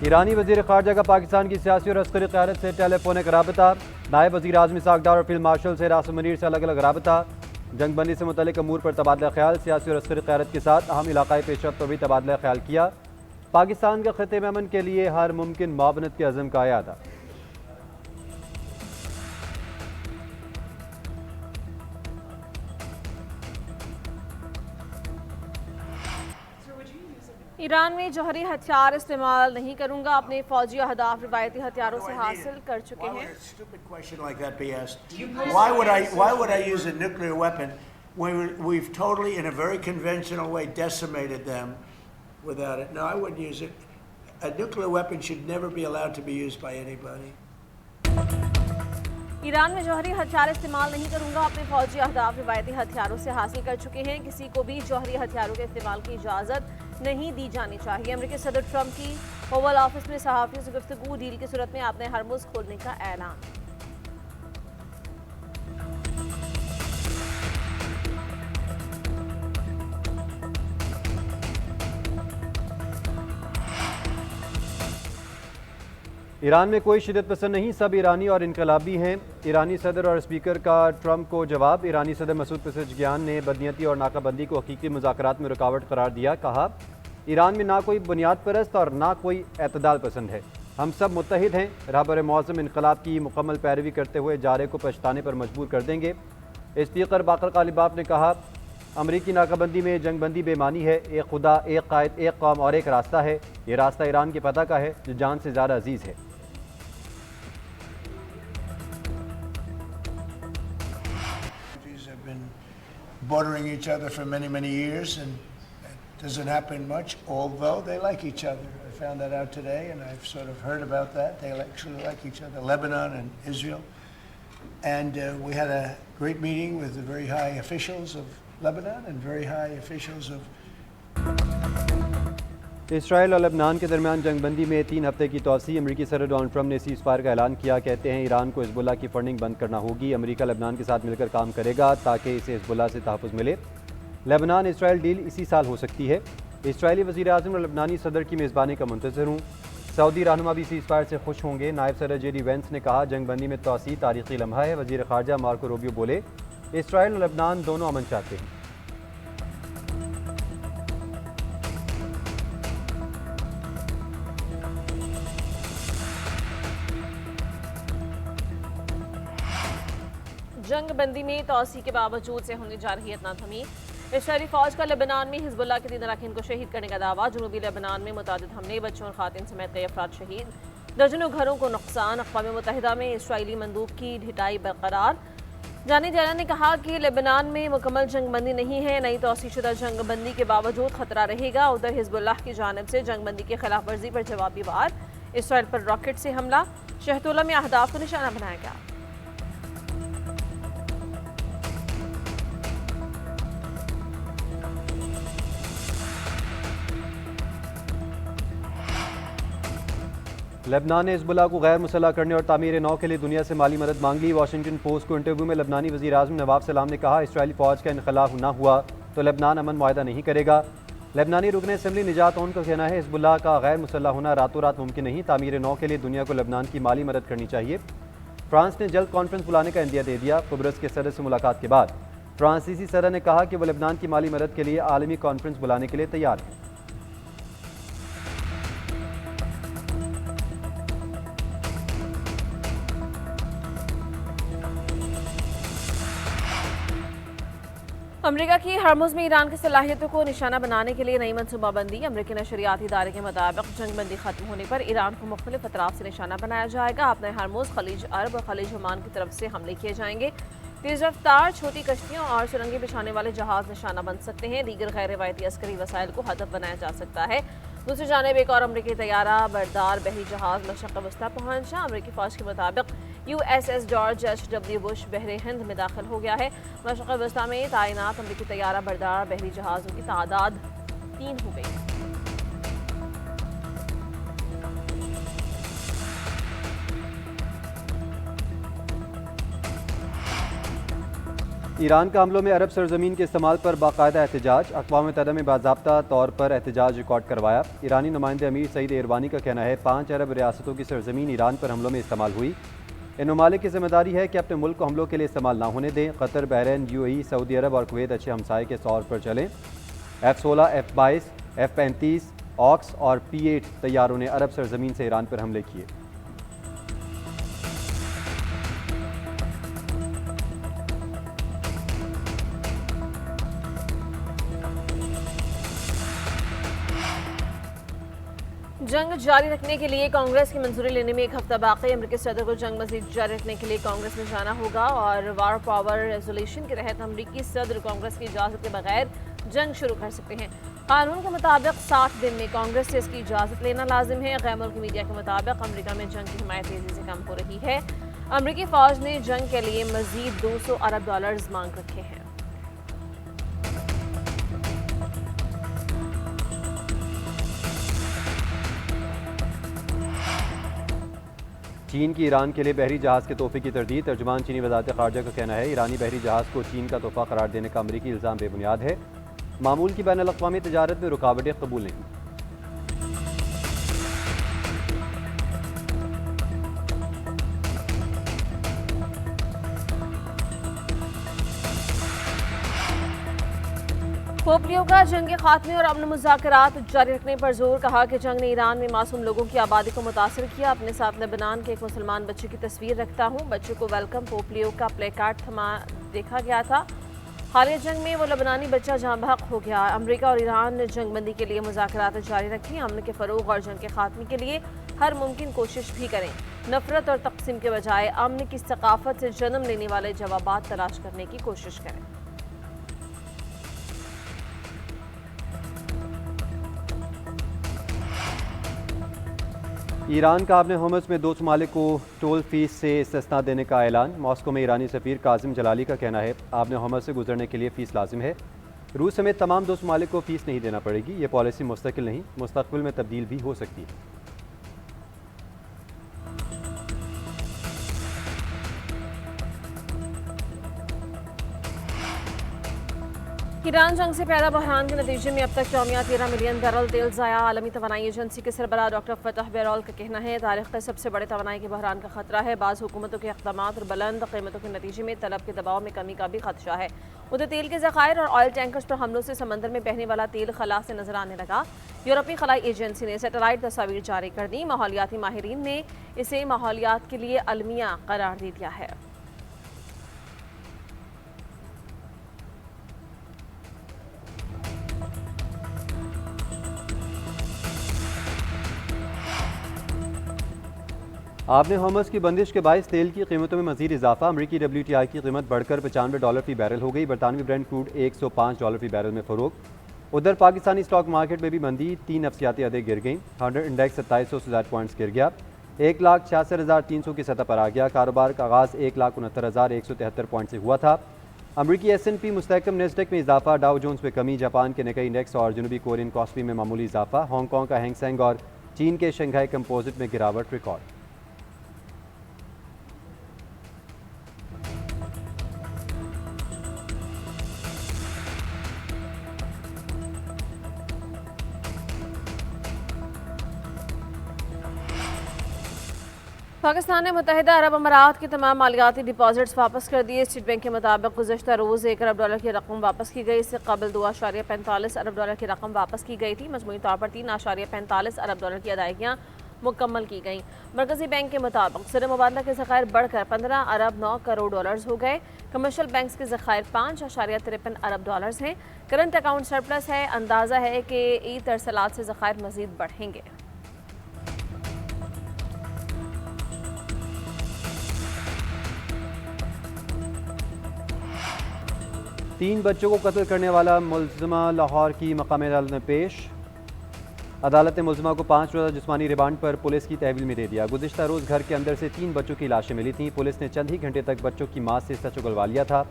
ईरानी वज़ीर ख़ारजा का पाकिस्तान की सियासी और अस्करी क़यादत से टेलीफोनिक राबता। नायब वज़ीर आज़म इसहाक़ डार और फील्ड मार्शल से रासिम मुनीर से अलग अलग राबता। जंग बंदी से मुतल्लिक़ अमूर पर तबादला ख्याल। सियासी और अस्करी क़यादत के साथ अहम इलाक़ाई पेशरफ़्त पर भी तबादला ख्याल किया। पाकिस्तान का ख़ित्ते में अमन के लिए हर मुमकिन मुआवनत के अज़्म का यादा। ईरान में जौहरी हथियार इस्तेमाल नहीं करूंगा, अपने फौजी अहदाफ रिवायती हथियारों से हासिल कर चुके हैं। Why would I use a nuclear weapon when we've totally, in a very conventional way, decimated them without it? No, I wouldn't use it. A nuclear weapon should never be allowed to be used by anybody. Iran में जौहरी हथियार इस्तेमाल नहीं करूंगा, अपने फौजी अहदाफ रिवायती हथियारों से हासिल कर चुके हैं। किसी को भी जौहरी हथियारों के इस्तेमाल की इजाज़त नहीं दी जानी चाहिए। अमेरिकी सदर ट्रंप की ओवल ऑफिस में सहाफ़ियों से गुफ्तगू। डील की सूरत में आपने हरमुज़ खोलने का ऐलान। ईरान में कोई शिदत पसंद नहीं, सब ईरानी और इनकलाबी हैं। ईरानी सदर और स्पीकर का ट्रंप को जवाब। ईरानी सदर मसूद पेज़ेश्कियान ने बदनीयती और नाकाबंदी को हकीकी मुज़ाकरात में रुकावट करार दिया। कहा, ईरान में ना कोई बुनियाद परस्त और ना कोई एतदाल पसंद है। हम सब मुत्तहिद हैं। रहबर मौज़म इनकलाब की मुकम्मल पैरवी करते हुए जारे को पछताने पर मजबूर कर देंगे। स्पीकर बाकर कालिबाफ ने कहा, अमरीकी नाकाबंदी में जंगबंदी बेमानी है। एक खुदा, एक कायद, एक कौम और एक रास्ता है। ये रास्ता ईरान के फतह का है जो जान से ज़्यादा अजीज़ है। Bordering each other for many years, and it doesn't happen much, although they like each other. I found that out today, and I've sort of heard about that. They actually like each other, Lebanon and Israel. And we had a great meeting with the very high officials of Lebanon and very high officials of Israel और Lebanon के दरमियान जंगबंदी में 3 हफ्ते की तोसी। अमरीकी सदर Donald Trump ने seize fire का ऐलान किया। कहते हैं ईरान को हिज़्बुल्लाह की फंडिंग बंद करना होगी। अमरीका लेबनान के साथ मिलकर काम करेगा ताकि इसे हिज़्बुल्लाह से तहफ़्फ़ुज़ मिले। लेबनान इसराइल डील इसी साल हो सकती है। इसराइली वज़ीर आज़म और लेबनानी सदर की मेज़बानी का मुंतज़िर हूँ। सऊदी रहनुमा भी सीज़ फायर से खुश होंगे। नायब सदर जेडी वेंस ने कहा, जंगबंदी में तोसी तारीख़ी लम्हा है। वज़ीर ख़ारजा मार्को रूबियो बोले, इसराइल और लेबनान दोनों अमन चाहते हैं। जंग बंदी में तोसी के बावजूद से होने जा रही इतना थमी। इसराइली फौज का लेबनान में हिज़्बुल्लाह के 3 अरकान को शहीद करने का दावा। जनूबी लेबनान में मुतादिद हमले, बच्चों और खातिन समेत कई अफराद शहीद। दर्जनों घरों को नुकसान। अक़वाम मुत्तहिदा में इसराइली मंदूब की ढिटाई बरकरार। जानी जाना ने कहा कि लेबनान में मुकम्मल जंगबंदी नहीं है, नई तोसीशुदा जंगबंदी के बावजूद खतरा रहेगा। उधर हिज़्बुल्लाह की जानिब से जंगबंदी की खिलाफ वर्जी पर जवाबी वार। इसराइल पर रॉकेट से हमला। शहतोला में अहदाफ को निशाना बनाया गया। लेबनान ने हिज़्बुल्लाह को गैर मुसल्लह करने और तामीर नौ के लिए दुनिया से माली मदद मांग ली। वाशिंगटन पोस्ट को इंटरव्यू में लेबनानी वज़ीर आज़म नवाब सलाम ने कहा, इसराइली फ़ौज का इनख़ला ना हुआ तो लेबनान अमन मुआहदा नहीं करेगा। लेबनानी रुकन असम्बली निजात ओन का कहना है, हिज़्बुल्लाह का गैर मुसल्लह होना रातों रात मुमकिन नहीं। तामीर नौ के लिए दुनिया को लेबनान की माली मदद करनी चाहिए। फ्रांस ने जल्द कॉन्फ्रेंस बुलाने का इंदिया दे दिया। कुब्रस के सदर से मुलाकात के बाद फ्रांसीसी सदर ने कहा कि वह लेबनान की माली मदद के लिए आलमी कॉन्फ्रेंस बुलाने के लिए तैयार है। अमेरिका की हरमुज़ में ईरान की सलाहियतों को निशाना बनाने के लिए नई मनसूबाबंदी। अमेरिकी नशरियाती इदारे के मुताबिक जंगबंदी खत्म होने पर ईरान को मुख्तलिफ अतराफ से निशाना बनाया जाएगा। अपने हरमुज़, खलीज अरब और खलीज ओमान की तरफ से हमले किए जाएंगे। तेज़ रफ्तार छोटी कश्तियों और सुरंगें बिछाने वाले जहाज निशाना बन सकते हैं। दीगर गैर रिवायती अस्करी वसाइल को हदफ बनाया जा सकता है। दूसरी जानिब एक और अमरीकी तैयारा बरदार बहरी जहाज मशरक़ वस्ता पहुंचा। अमरीकी फ़ौज के मुताबिक USS जॉर्ज H.W. बुश बहरे हिंद में दाखिल हो गया है। मशरक़ वस्ता में तैनात अमरीकी तैयारा बरदार बहरी जहाज़ों की तादाद 3 हो गई है। ईरान का हमलों में अरब सरजमीन के इस्तेमाल पर बाकायदा एहतजाज। अक़वाम मुत्तहिदा में बाज़ाब्ता तौर पर एहतजाज रिकॉर्ड करवाया। ईरानी नुमाइंदे अमीर सईद एरवानी का कहना है 5 अरब रियासतों की सरजमीन ईरान पर हमलों में इस्तेमाल हुई। इन ममालिक की जिम्मेदारी है कि अपने मुल्क को हमलों के लिए इस्तेमाल ना होने दें। कतर, बहरीन, UAE, सऊदी अरब और कुवैत अच्छे हमसाये के तौर पर चलें। F-16, F-22, F-35, ऑक्स और P-8 तैयारों ने अरब सरजमीन से ईरान पर हमले किए। जंग जारी रखने के लिए कांग्रेस की मंजूरी लेने में एक हफ्ता बाकी। अमेरिकी सदर को जंग मजीद जारी रखने के लिए कांग्रेस में जाना होगा और वार पावर रेजोल्यूशन के तहत अमेरिकी सदर कांग्रेस की इजाज़त के बगैर जंग शुरू कर सकते हैं। कानून के मुताबिक 60 दिन में कांग्रेस से इसकी इजाज़त लेना लाजिम है। गैर मुल्की मीडिया के मुताबिक अमेरिका में जंग की हिमायत तेज़ी से कम हो रही है। अमेरिकी फ़ौज ने जंग के लिए मजीद $200 अरब मांग रखे हैं। चीन की ईरान के लिए बहरी जहाज़ के तोहफे की तरदीद। तर्जुमान चीनी वज़ारत ख़ारजा का कहना है ईरानी बहरी जहाज़ को चीन का तोहफा करार देने का अमरीकी इल्ज़ाम बेबुनियाद है। मामूल की बैनुल अक़वामी तजारत में रुकावटें कबूल नहीं। पोलियो का जंग के खात्मे और अमन मुज़ाकरात जारी रखने पर जोर। कहा कि जंग ने ईरान में मासूम लोगों की आबादी को मुतासर किया। अपने साथ लेबनान के एक मुसलमान बच्चे की तस्वीर रखता हूँ। बच्चे को वेलकम पोलियो का प्ले कार्ड थमा देखा गया था। हालिया जंग में वो लेबनानी बच्चा जहाँ बहक हो गया। अमेरिका और ईरान ने जंगबंदी के लिए मुज़ाकरात जारी रखी। अमन के फ़रोग़ और जंग के खात्मे के लिए हर मुमकिन कोशिश भी करें। नफरत और तक़सीम के बजाय अमन की सकाफ़त से जन्म लेने वाले जवाबात तलाश करने की कोशिश करें। ईरान का आपने होमस में 2 ममालिक को टोल फीस से इस्तिस्ना देने का ऐलान। मॉस्को में ईरानी सफ़ीर काजिम जलाली का कहना है आपने होमस से गुजरने के लिए फ़ीस लाजिम है। रूस समेत तमाम 2 ममालिक को फ़ीस नहीं देना पड़ेगी। ये पॉलिसी मुस्तकिल नहीं, मुस्तक़बिल में तब्दील भी हो सकती है। ईरान जंग से पैदा बहरान के नतीजे में अब तक 13 मिलियन बैरल तेल ज़ाया। आलमी तवानाई एजेंसी के सरबराह डॉक्टर फतह बेरौल का कहना है तारीख़ का सबसे बड़े तवानाई के बहरान का खतरा है। बाज़ हुकूमतों के इक़दामात और बुलंद कीमतों के नतीजे में तलब के दबाव में कमी का भी खदशा है। उधर तेल के ज़खायर और ऑयल टैंकर्स पर हमलों से समंदर में बहने वाला तेल खला से नजर आने लगा। यूरोपीय खलाई एजेंसी ने सैटेलाइट तस्वीर जारी कर दी। माहौलियाती माहिरीन ने इसे माहौलियात के लिए अलमिया करार दे दिया है। आपने होमस की बंदिश के बायस तेल की कीमतों में मजीद इजाफा। अमरीकी WTI की कीमत बढ़कर $95 फी बैरल हो गई। बरतानवी ब्रेंट क्रूड $105 फी बैरल में फ़रोग। उधर पाकिस्तानी स्टॉक मार्केट में भी मंदी। 3 नफसियाती अदें गिर गईं। 100 इंडेक्स 2700 पॉइंट्स गिर गया। 1,66,300 की सतह पर आ गया। कारोबार का आगाज़ 1,69,173 पॉइंट से हुआ था। अमरीकी S&P मुस्तहकम नेस्डेक में इजाफा। डाउ जोन्स में कमी। जापान के निकाई इंडेक्स और जनूबी कोरियन कॉस्पी में मामूली इजाफा। हांगकॉन्ग का हैंगसेंग और चीन के शंघाई कंपोजिट में गिरावट रिकॉर्ड। पाकिस्तान ने मुत्तहिदा अरब अमारात के तमाम मालियाती डिपॉजिट्स वापस कर दिए। स्टेट बैंक के मुताबिक गुज़श्ता रोज़ $1 अरब की रकम वापस की गई। इससे कबल $2.45 अरब की रकम वापस की गई थी। मजमूई तौर पर $3.45 अरब की अदायगियाँ मुकम्मल की गई। मरकजी बैंक के मुताबिक ज़र मुबादला के ज़खायर बढ़कर $15 अरब 9 करोड़ हो गए। कमर्शियल बैंक के ज़खायर $5.53 अरब हैं। करंट अकाउंट सरप्लस है। अंदाज़ा है कि ईद तरसलात से ज़खायर मज़ीद बढ़ेंगे। 3 बच्चों को कत्ल करने वाला मुलज़िमा लाहौर की मकामी अदालत में पेश। अदालत ने मुलज़िमा को 5 रोज़ा जिस्मानी रिमांड पर पुलिस की तहवील में दे दिया। गुज़िश्ता रोज़ घर के अंदर से 3 बच्चों की लाशें मिली थीं। पुलिस ने चंद ही घंटे तक बच्चों की मां से सच उगलवा लिया था।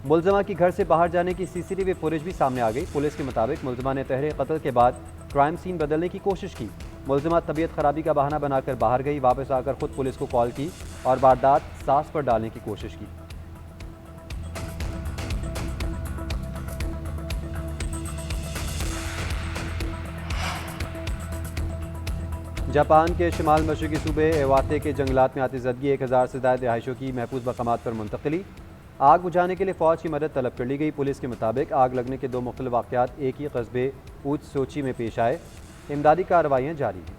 मुलज़िमा की घर से बाहर जाने की CCTV फुटेज भी सामने आ गई। पुलिस के मुताबिक मुलज़िमा ने तहरीर कत्ल के बाद क्राइम सीन बदलने की कोशिश की। मुलज़िमा तबीयत खराबी का बहाना बनाकर बाहर गई। वापस आकर खुद पुलिस को कॉल की और वारदात सांस पर डालने की कोशिश की। जापान के शिमाल मशरकी सूबे एवाते के जंगलात में आतिशदगी 1000 से ज़्यादा रिहायशों की महफूज मकामात पर मुंतकली। आग बुझाने के लिए फ़ौज की मदद तलब कर ली गई। पुलिस के मुताबिक आग लगने के 2 मुख्तलिफ वाक़यात एक ही कस्बे ऊच सोची में पेश आए। इमदादी कार्रवाइयाँ जारी हैं।